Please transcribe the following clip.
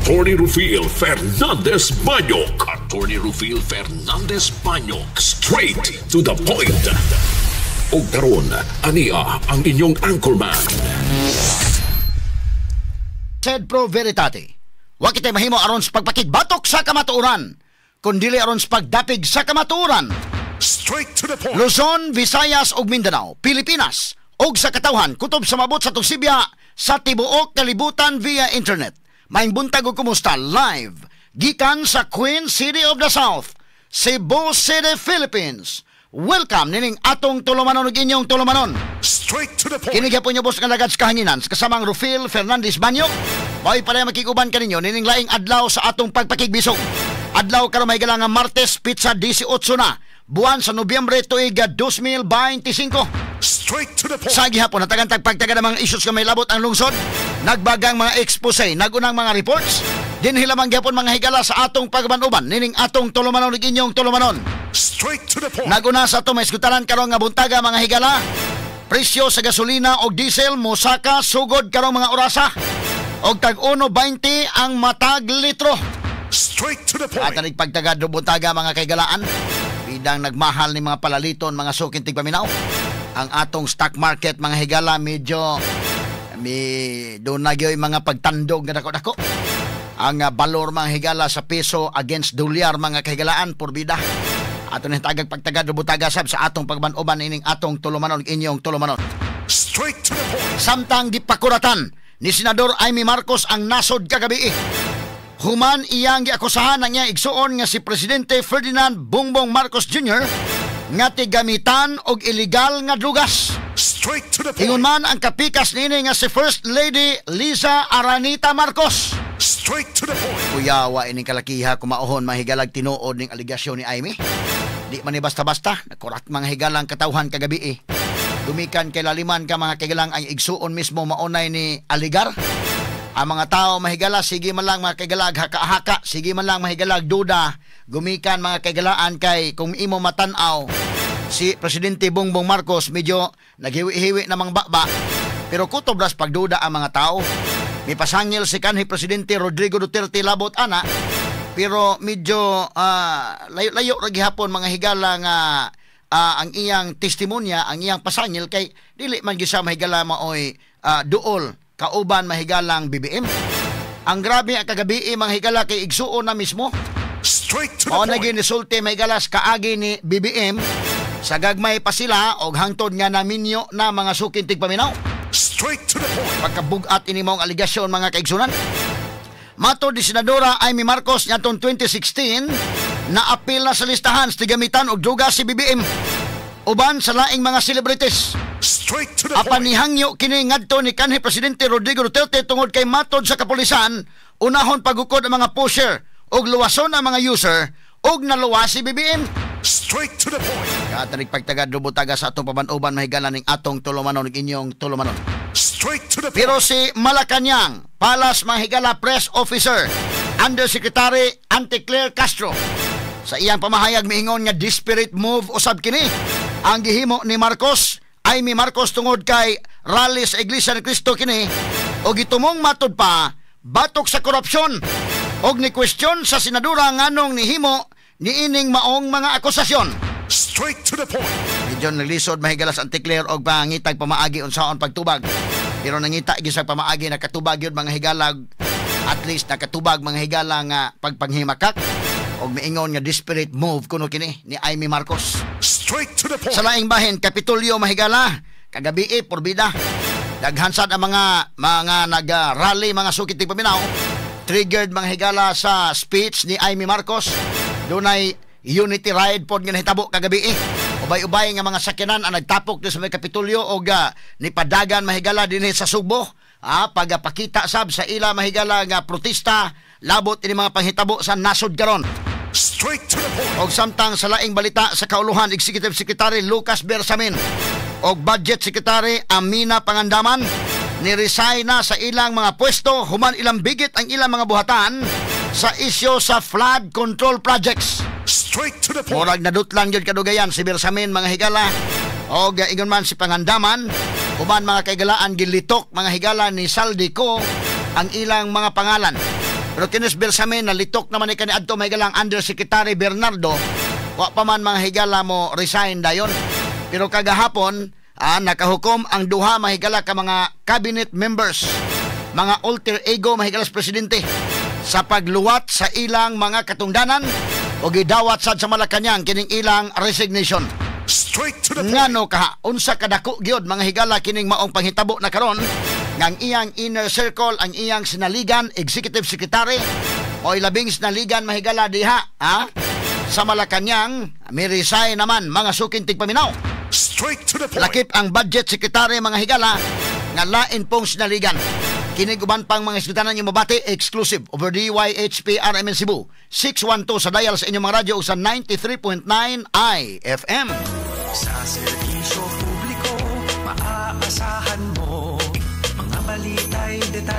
Attorney Rufil Fernandez Banyok. Attorney Rufil Fernandez Banyok. Straight to the point. O karon, ania ang inyong anchorman. Sed pro veritate. Wa kitay mahimo aron sa pagpakigbatok sa kamatuoran, kundi aron sa pagdapig sa kamatuoran. Straight to the point. Luzon, Visayas ug Mindanao, Pilipinas ug sa katawhan kutob sa mabot sa Tusibya sa tibuok kalibutan via internet. Maayong buntag ug kumusta live gikan sa Queen City of the South, Cebu City, Philippines. Welcome nining atong tulumanon ug inyong tulumanon. Straight to the point. Kini gyapon nyo boss nga lagad sa kahanginan sa kasamang Rufil Fernandez Banyok. May para makikuban kaninyo nining laing adlaw sa atong pagpakigbisog. Adlaw karon may galang nga Martes pizza 18 na buwan sa Nobyembre tuig 2025. Straight to the point. Sa gihapon natagantag pagtaga ng mga issues nga may labot ang lungsod, nagbagang mga expose, nagunang mga reports, dinhi lamang gyapon mga higala sa atong pagbanuban nining atong tulumanon ug inyong tulumanon. Straight to the point. Naguna sa ato maisgutaran karon nga buntaga mga higala. Presyo sa gasolina o diesel mosaka sugod karong mga orasa og tag 1.20 ang matag litro. Straight to the point. At pagtaga do buntaga mga kaigalaan, bidang nagmahal ni mga palaliton mga sukin tigpaminaw. Ang atong stock market mga higala medyo doon na gyoy mga pagtandog nga dako-dako. Ang balor mga higala sa peso against dolyar mga kahigalaan porbida. Ato ni tagag pagtagad butaga sab sa atong pagbanuban ining atong tulumanon inyong tulumanon. Straight to the point. Samtang gipakuratan ni Senador Amy Marcos ang nasod kagabi. Human iyang giakusahan ang iya igsuon nga si Presidente Ferdinand Bongbong Marcos Jr. nga tigamitan og illegal nga drugas. Straight to the point. Ingon man ang kapikas nini nga si First Lady Liza Aranita Marcos. Straight to the point. Kuyawa ining kalakiha kumaohon mahigalag tinuod ning aligasyon ni Amy. Di man ni basta-basta nakurat mga higalang katawhan kagabi. Dumikan kay laliman ka mga kaigalang ang igsuon mismo maunay ni aligar. Ang mga tao mahigala sige man lang mga kaigalag haka-haka, sige man lang mahigalag duda. Gumikan mga kaigalaan kay kung imo matanaw si Presidente Bongbong Marcos medyo naghiwi-hiwi namang baba. Pero kutobras pagduda ang mga tao. May pasangil si kanhi Presidente Rodrigo Duterte labot ana. Pero medyo layo-layo ra gihapon mga higala nga ang iyang testimonya, ang iyang pasangil kay dili man gyud sa mahigala maoy duol kauban mahigalang BBM. Ang grabe ang kagabi mga higala kay igsuon na mismo. Straight to the point. Naging resulte may galas kaagi ni BBM sa gagmay pa sila og hangtod nga naminyo na mga sukin tigpaminaw. Straight to the point. Pagkabugat ini mong aligasyon mga kaigsunan. Matod ni Senadora Amy Marcos ngatong 2016 na apil na sa listahan sa tigamitan og druga si BBM uban sa laing mga celebrities. Straight to the Apan point. nihangyo kini ngadto ni kanhi Presidente Rodrigo Duterte tungod kay matod sa kapulisan unahon pagukod ang mga pusher og luwason ang mga user og naluwas si BBM. Straight to the point. Katanig pagtagad butaga sa atong pabanuban mahigala ning atong tulumanon ug inyong tulumanon. Straight to the point. Pero si Malacañang Palas Mahigala Press Officer Undersecretary Anteclaire Castro sa iyang pamahayag miingon nga desperate move usab kini ang gihimo ni Marcos Amy Marcos tungod kay rally sa Iglesia ni Cristo kini o gitumong matod pa batok sa korupsyon og ni question sa senadora nganong nihimo niining maong mga akusasyon. Straight to the point. Medyo naglisod mahigala sa Anteclaire og pangitag pamaagi unsaon pagtubag. Pero nangita gisag pamaagi nakatubag yun mga higalag, at least nakatubag mga higala nga pagpanghimakak og miingon nga desperate move kuno kini ni Amy Marcos. Straight to the point. Sa laing bahin Kapitolyo mahigala kagabi porbida daghan sad ang mga nag-rally mga sukit tigpaminaw triggered mga higala sa speech ni Amy Marcos. Dunay unity ride pod nga nahitabo kagabi. Ubay-ubay nga mga sakyanan ang nagtapok sa may Kapitolyo og ni padagan mahigala dinhi sa Subo. Pagapakita sab sa ila mahigala nga protesta labot ini mga panghitabo sa nasod karon. Straight to the point. Og samtang sa laing balita sa kauluhan Executive Secretary Lucas Bersamin og Budget Secretary Amina Pangandaman ni-resign na sa ilang mga pwesto human ilang bigit ang ilang mga buhatan sa isyo sa flood control projects. Straight to the point. Murag nadutlang yun kadugayan si Bersamin mga higala o ingon man si Pangandaman uban mga kaigalaan gilitok mga higala ni Saldico ang ilang mga pangalan. Pero kinis Bersamin nalitok naman ni kaniadto mahigalang Undersecretary Bernardo, wa pa man mga higala mo resign dayon. Pero kagahapon nakahukom ang duha mahigala ka mga cabinet members, mga alter ego mahigalas presidente, sa pagluwat sa ilang mga katungdanan o gidawat sad sa Malacañang kining ilang resignation. Straight to the point. Ngano ka unsa kadako gyud mga higala kining maong panghitabo na karon ngang iyang inner circle, ang iyang sinaligan executive secretary o ilabing sinaligan mahigala diha sa Malacañang, may resign naman mga sukintig paminaw. Straight to the point. Lakip ang budget secretary mga higala nga lain pong sinaligan. Kinig uban pang mga isbitanan yung mabati exclusive over DYHP RMN Cebu 612 sa dial sa inyong mga radyo sa 93.9 IFM. Sa serbisyo publiko, maaasahan mo mga balita'y detalye.